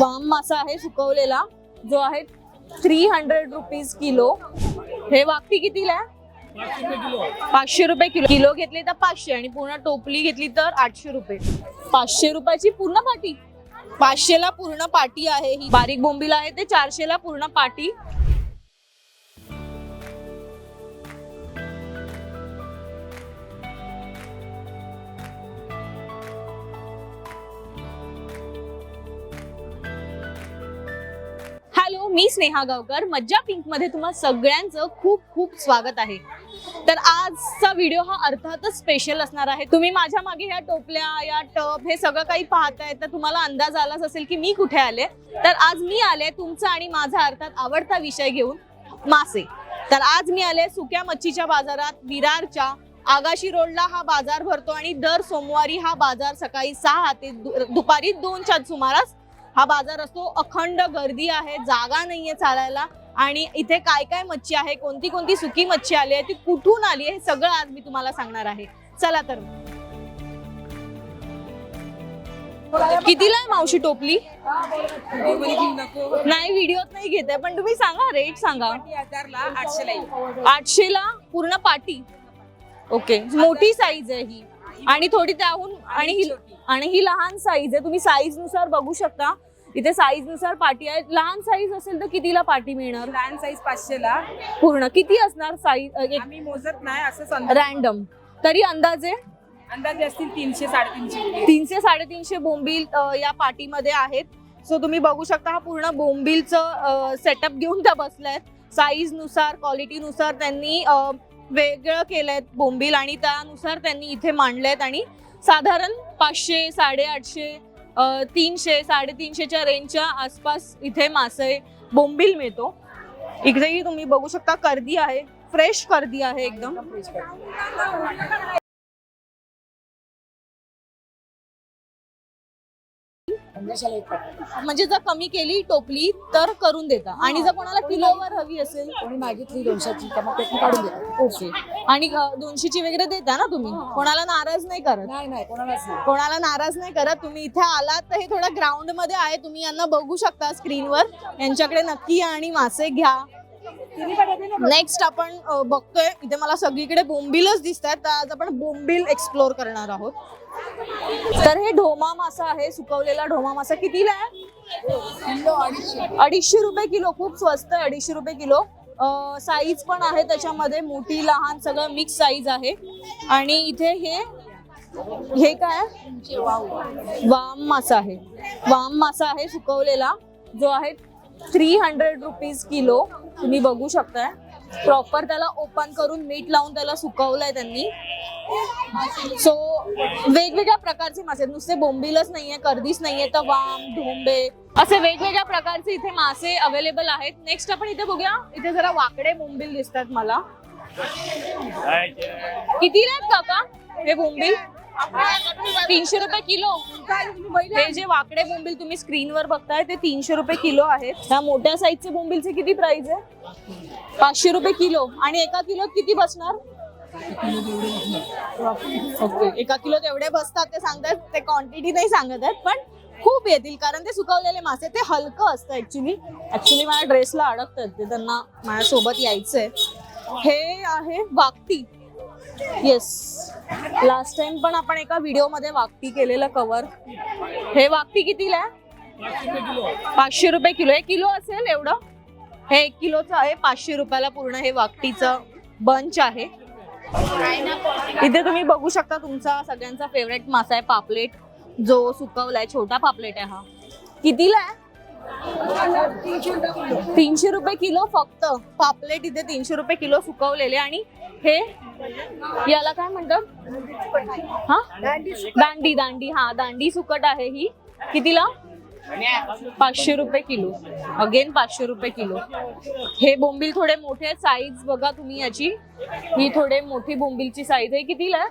वाम मासा आहे सुकवलेला, जो आहे 300 रुपीज किलो। हे वाकटी कितीला आहे? 500 रुपये किलो। किलो घेतली तर 500 आणि पूर्ण टोपली घेतली तर 800 रुपये। 500 रुपयाची पूर्ण पाटी, 500 ला पूर्ण पाटी आहे ही। बारीक बोंबील आहे ते 400 ला पूर्ण पाटी। हॅलो, मी स्नेहा गावकर, मज्जा पिंक मध्ये तुम्हा सगळ्यांचं खूप खूप स्वागत आहे। तर आजचा व्हिडिओ हा अर्थातच स्पेशल असणार आहे। तुम्ही माझ्या मागे ह्या टोपल्या, या टब, हे सगळं काही पाहताय तर तुम्हाला अंदाज आलाच असेल की मी कुठे आले। तर आज मी आले तुमचा आणि माझा अर्थात आवडता विषय घेऊन, मासे। तर आज मी आले सुक्या मच्छीच्या बाजारात, विरारच्या आगाशी रोडला हा बाजार भरतो आणि दर सोमवारी हा बाजार सकाळी 6 ते दुपारी 2च्या सुमारास हा बाजार असतो। अखंड गर्दी आहे, जागा नाहीये चालायला। आणि इथे काय काय मच्छी आहे, कोणती कोणती सुकी मच्छी आली आहे, ती कुठून आली आहे, हे सगळं आज मी तुम्हाला सांगणार आहे। चला तर, कितीला आहे मावशी टोपली? नाही, व्हिडिओत नाही घेत आहे, पण तुम्ही सांगा, रेट सांगा। 800 ला पूर्ण पाटी। ओके, मोठी साईज आहे ही आणि थोडी त्याहून, आणि ही लहान साईज आहे। तुम्ही साईज नुसार बघू शकता, इथे साईज नुसार पाटी आहे। लहान साईज असेल तर कितीला पाटी मिळणार? लहान साईज 500 ला। पूर्ण किती असणार साईज? आम्ही मोजत नाही, असं रॅन्डम तरी अंदाजे असतील 300 350। 300 350 बोंबील या पाटीमध्ये आहेत। सो तुम्ही बघू शकता, हा पूर्ण बोंबीलचं सेटअप घेऊन त्या बसल्यात। साईज नुसार, क्वालिटी नुसार त्यांनी वेगळं केलंय बोंबील आणि त्यानुसार त्यांनी इथे मांडलेत। आणि साधारण 500, 850, 300, 350च्या रेंजच्या आसपास इथे मासे बोंबील मिळतो। इकडेही तुम्ही बघू शकता, कर्दी आहे, फ्रेश कर्दी आहे एकदम। म्हणजे जर कमी केली टोपली तर करून देता, आणि जर कोणाला किलोवर हवी असेल, कोणी मागितली 200ची तर मग ते काढून देतो। ओके, आणि 200ची वगैरे देता ना तुम्ही? कोणाला नाराज नाही करत? नाही, कोणाला नाराज नाही करत। तुम्ही इथे आलात तर हे थोडं ग्राउंड मध्ये आहे, तुम्ही यांना बघू शकता स्क्रीनवर। यांच्याकडे नक्की या आणि मासे घ्या। नेक्स्ट आपण बघतोय, इथे मला सगळीकडे बोंबीलच दिसतात, तर आज आपण बोंबील एक्सप्लोर करणार आहोत। तर हे ढोमा मासा आहे, सुकवलेला ढोमा मासा। कितीला आहे? 250 रुपये किलो। खूप स्वस्त आहे, 250 रुपये किलो। साईज पण आहे त्याच्यामध्ये, मोठी लहान सगळं मिक्स साईज आहे। आणि इथे हे काय? वाम मासा आहे। वाम मासा आहे सुकवलेला, जो आहे 300 रुपीज किलो। तुम्ही बघू शकताय, प्रॉपर त्याला ओपन करून मीठ लावून त्याला सुकवलंय त्यांनी। सो वेगवेगळ्या प्रकारचे मासे, नुसते बोंबीलच नाहीये, कर्दीच नाहीये, तर वाम, ढोंबे, असे वेगवेगळ्या प्रकारचे इथे मासे अवेलेबल आहेत। नेक्स्ट आपण इथे बघूया, इथे जरा वाकडे बोंबील दिसतात मला। कितीला आहेत काका हे बोंबील? 300 रुपये किलो। हे जे वाकडे बोंबील तुम्ही स्क्रीनवर बघताय ते 300 रुपये किलो आहेत। ह्या मोठ्या साईजचे बोंबीलचे किती प्राइस आहे? 500 रुपये किलो। आणि एका किलोत किती बसणार? ओके, एका किलोत एवढे बसतात ते सांगतात, ते क्वांटिटी नाही सांगत आहेत, पण खूप येतील कारण ते सुकवलेले मासे, ते हलकं असतं। ऍक्च्युली माझ्या ड्रेसला अडकतात ते, त्यांना माझ्यासोबत यायचंय। हे आहे वाकटी। येस, लास्ट टाइम पण आपण एका व्हिडिओ मध्ये वाकटी केलेलं कव्हर। हे वाकटी कितीला आहे? 500 रुपये किलो। हे किलो असेल एवढं? हे 1 किलोचं आहे, 500 रुपयाला पूर्ण हे वाकटीचं बंच आहे। इथे तुम्ही बघू शकता, तुमचा सगळ्यांचा फेवरेट मासा आहे पापलेट, जो सुकवलाय। छोटा पापलेट आहे हा। कितीला आहे? 300 रुपये किलो फक्त पापलेट। इथे 300 रुपये किलो सुकवलेले। आणि हे याला काय म्हणतात? हा, दांडी। हा, दांडी सुकट आहे ही। कितीला? 500 रुपये किलो। अगेन 500 रुपये किलो। हे बोंबील थोडे मोठे साईज बघा तुम्ही याची, ही थोडे मोठी बोंबीलची साईज आहे। कितीला आहे?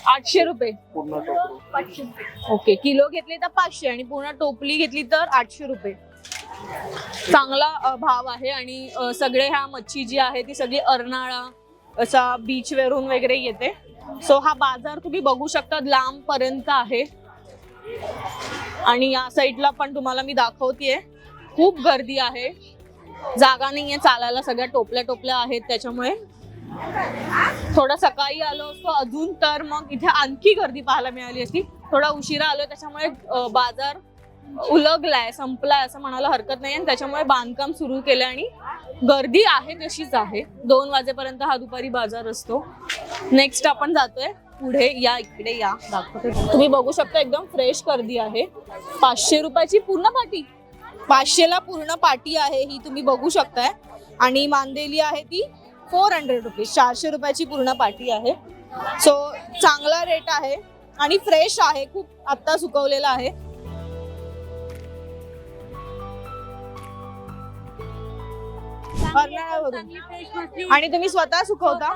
800 रुपये। ओके, किलो घेतले तर 500 आणि पूर्ण टोपली घेतली तर 800 रुपये। चांगला भाव आहे। आणि सगळे ह्या मच्छी जी आहे ती सगळी अर्नाळा असा बीच वरून वगैरे येते। सो हा बाजार तुम्ही बघू शकता, लांब पर्यंत आहे। आणि या साईडला पण तुम्हाला मी दाखवतेय, खूप गर्दी आहे, जागा नाहीये चालायला, सगळ्या टोपल्या टोपल्या आहेत, त्याच्यामुळे थोडं सकाळी आलो असतो अजून तर मग इथे आणखी गर्दी पाहायला मिळाली असती. थोडा उशिरा आलोय त्याच्यामुळे बाजार उलगलाय, संपलाय असं म्हणायला हरकत नाही, आणि त्याच्यामुळे बांधकाम सुरू केलं आणि गर्दी आहे तशीच आहे. 2 वाजेपर्यंत हा दुपारी बाजार असतो. नेक्स्ट आपण जातोय पुढे, या इकडे या, दाखवते. तुम्ही बघू शकता एकदम फ्रेश गर्दी आहे. 500 रुपयाची पूर्ण पाटी, 500ला पूर्ण पाटी आहे ही, तुम्ही बघू शकताय. आणि मांदेली आहे ती 400 रुपीज, 400 रुपयाची पूर्ण पाटी आहे. सो चांगला रेट आहे आणि फ्रेश आहे, खूप आत्ता सुकवलेला आहे. आणि तुम्ही स्वतः सुकवता?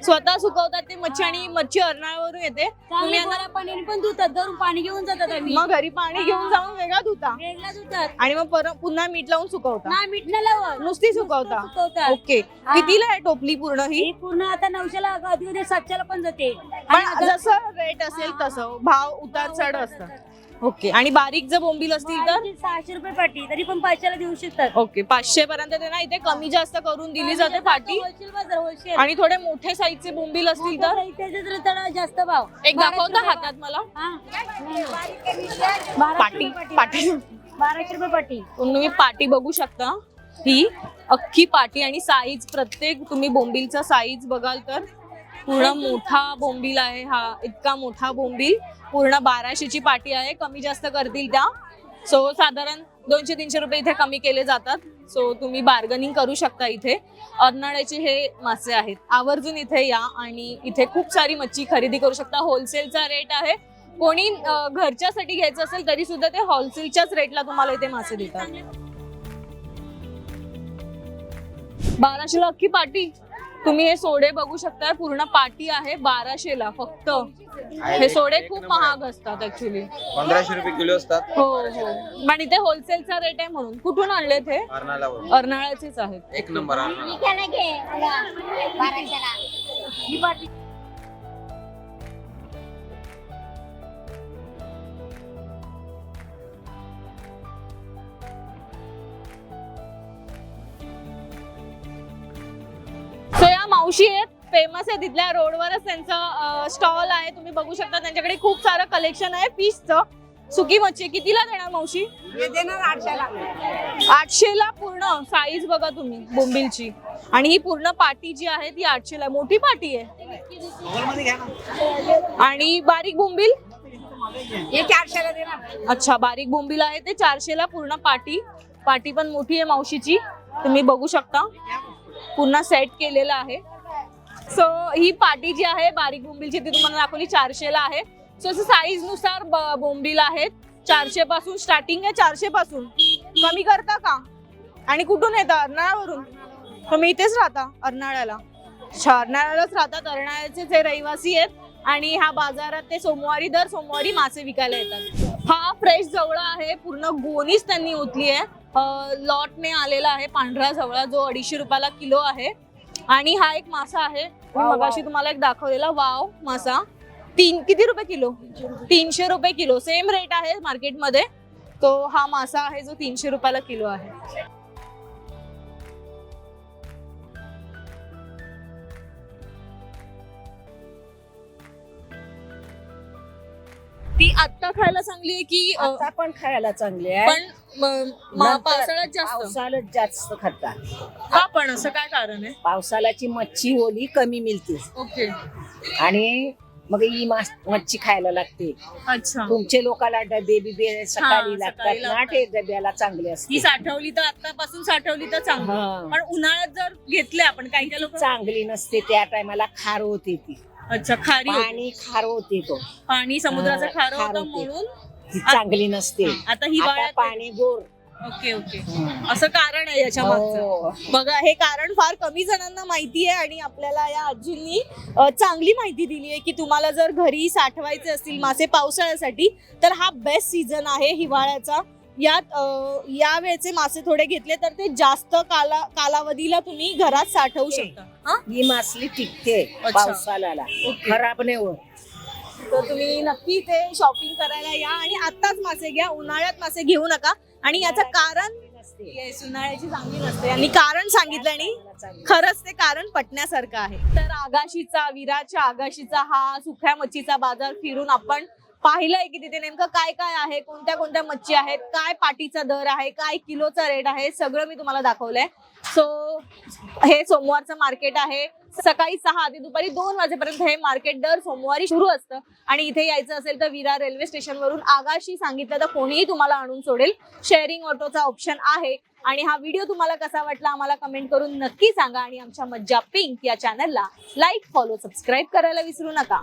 स्वतः सुकवतात ते मच्छी, आणि मच्छी अर्नाळ्यावरून येते. तुम्ही पाणी पण धुतात, घरून पाणी घेऊन जातात आम्ही. मग घरी पाणी घेऊन जाऊन वेगळा धुता वेगळा धुतात आणि मग परत पुन्हा मीठ लावून सुकवता? नाही, मीठ नाही लावत, नुसती सुकवता? सुकवतात. ओके. कितीला आहे टोपली पूर्ण ही? ही पूर्ण आता 900ला, कधी कधी 700ला पण जाते. पण जसं रेट असेल तसं भाव उतार चढ असतात. ओके. आणि बारीक जर बोंबील असतील तर? 600 रुपये पाटी, तरी पण 500ला देऊ शकतात. ओके. 500 पर्यंत ते ना इथे कमी जास्त करून दिली जाते पाटी. होलसेल बाजार, होलसेल. आणि थोडे मोठे साईजचे बोंबील असतील तर? त्याचे तर जास्त भाव. एक दाखवता हातात मला? हा. पाटी, पाटी 1200 रुपये पाटी. तुम्ही पाटी बघू शकता, ही अख्खी पाटी, आणि साईज प्रत्येक तुम्ही बोंबीलचा साईज बघाल तर पूर्ण मोठा बोंबील आहे हा. इतका मोठा बोंबील, पूर्ण 1200ची पाटी आहे. कमी जास्त करतील त्या. सो साधारण 200-300 रुपये इथे कमी केले जातात. सो तुम्ही बार्गनिंग करू शकता इथे. अर्नाळ्याचे हे मासे आहेत. आवर्जून इथे या आणि इथे खूप सारी मच्छी खरेदी करू शकता. होलसेलचा रेट आहे. कोणी घरच्यासाठी घ्यायचं असेल तरी सुद्धा ते होलसेलच्याच रेटला तुम्हाला इथे मासे देतात. 1200ला अख्खी पाटी. तुम्ही हे सोडे बघू शकता, पूर्ण पाटी आहे 1200ला फक्त. हे सोडे खूप महाग असतात ऍक्च्युली, 1500 रुपये किलो असतात. हो हो, पण इथे होलसेलचा रेट आहे म्हणून. कुठून आणले ते? अर्नाळ्यावरून. अर्नाळ्याचेच आहेत. एक नंबर अर्नाळा. सो या मावशी आहेत, फेमस आहे तिथल्या रोडवरच त्यांचं स्टॉल आहे. तुम्ही बघू शकता त्यांच्याकडे खूप सारं कलेक्शन आहे फिशचं. सुकी मच्छी कितीला देणार मावशी? देणार 800ला. 800ला पूर्ण साईज बघा तुम्ही बोंबीलची. आणि ही पूर्ण पाटी जी आहे ती 800ला, मोठी पाटी आहे. आणि बारीक बोंबील? हे 400ला देणार. अच्छा, बारीक बोंबील आहे ते 400ला पूर्ण पाटी. पाटी पण मोठी आहे मावशीची, तुम्ही बघू शकता. पूर्ण सेट केलेला आहे. सो ही पाटी जी आहे बारीक बोंबीलची ती तुम्हाला दाखवली 400ला आहे. सो साईज नुसार बोंबील आहेत. 400 पासून स्टार्टिंग आहे. 400 पासून कमी करता का? आणि कुठून येता? अर्नाळ्यावरून? तुम्ही इथेच राहता अर्नाळ्याला? अर्नाळ्यालाच राहतात. अर्नाळ्याचे ते रहिवासी आहेत आणि ह्या बाजारात ते दर सोमवारी मासे विकायला येतात. हा फ्रेश जवळा आहे, पूर्ण गोणीच त्यांनी ओतली आहे. लॉटने आलेला आहे पांढरा जवळा, जो 250 रुपयाला किलो आहे. आणि हा एक मासा आहे, मगाशी तुम्हाला एक दाखवलेला वाव मासा. किती रुपये किलो? 300 रुपये किलो. सेम रेट आहे मार्केटमध्ये. तो हा मासा आहे जो 300 रुपयाला किलो आहे. ती आत्ता खायला चांगली आहे की आता पण खायला चांगली आहे, पण पावसाळ्यात जास्त? पावसाळ्यात जास्त खातात. का पण असं काय कारण आहे? पावसाळ्याची मच्छी ओली कमी मिळते ओके. आणि मग ही मच्छी खायला लागते. अच्छा. तुमचे लोकांना डबे बिबे सकाळी लागतात सकाळी ना, ते डब्याला चांगले ती असते. साठवली तर आतापासून साठवली तर चांगली. हा. पण उन्हाळ्यात जर घेतले आपण, काही काही लोक. चांगली नसते, त्या टायमाला खार होते ती. अच्छा, खारी होती. पाणी खार होते, तो पाणी समुद्राचं खारं खार होतं होते. म्हणून ती चांगली नसते. आता आता हिवाळ्यात. पाणी गोड. ओके ओके, असं कारण आहे याच्या मागचं. हो. बघा, हे कारण फार कमी जणांना माहिती आहे आणि आपल्याला या आजींनी चांगली माहिती दिली आहे की तुम्हाला जर घरी साठवायचे असतील मासे पावसाळ्यासाठी तर हा बेस्ट सीझन आहे हिवाळ्याचा. यात या वेळेचे मासे थोडे घेतले तर ते जास्त कालावधीला तुम्ही घरात साठवू शकता. ही मासली टिकते अच्छा. पावसाळ्याला, खराब नाही होत. तर तुम्ही नक्की इथे शॉपिंग करायला या आणि आत्ताच मासे घ्या, उन्हाळ्यात मासे घेऊ नका. आणि याचं कारण येस, उन्हाळ्याची चांगली नसते आणि कारण सांगितलं आणि खरंच ते कारण पटण्यासारखं आहे. तर आगाशीचा, विराच्या आगाशीचा हा सुक्या मच्छीचा बाजार फिरून आपण पाहिलंय की तिथे नेमकं काय काय आहे, कोणत्या कोणत्या मच्छी आहेत, काय पाटीचा दर आहे, काय किलोचा रेट आहे, सगळं मी तुम्हाला दाखवलंय. सो हे सोमवारचं मार्केट आहे. सकाळी 6 ते दुपारी 2 वाजेपर्यंत हे मार्केट दर सोमवारी सुरू असतं. आणि इथे यायचं असेल तर विरार रेल्वे स्टेशन वरून आगाशी सांगितलं तर कोणीही तुम्हाला आणून सोडेल. शेअरिंग ऑटोचा ऑप्शन आहे. आणि हा व्हिडिओ तुम्हाला कसा वाटला आम्हाला कमेंट करून नक्की सांगा. आणि आमच्या मज्जा पिंक या चॅनलला लाईक, फॉलो, सबस्क्राईब करायला विसरू नका.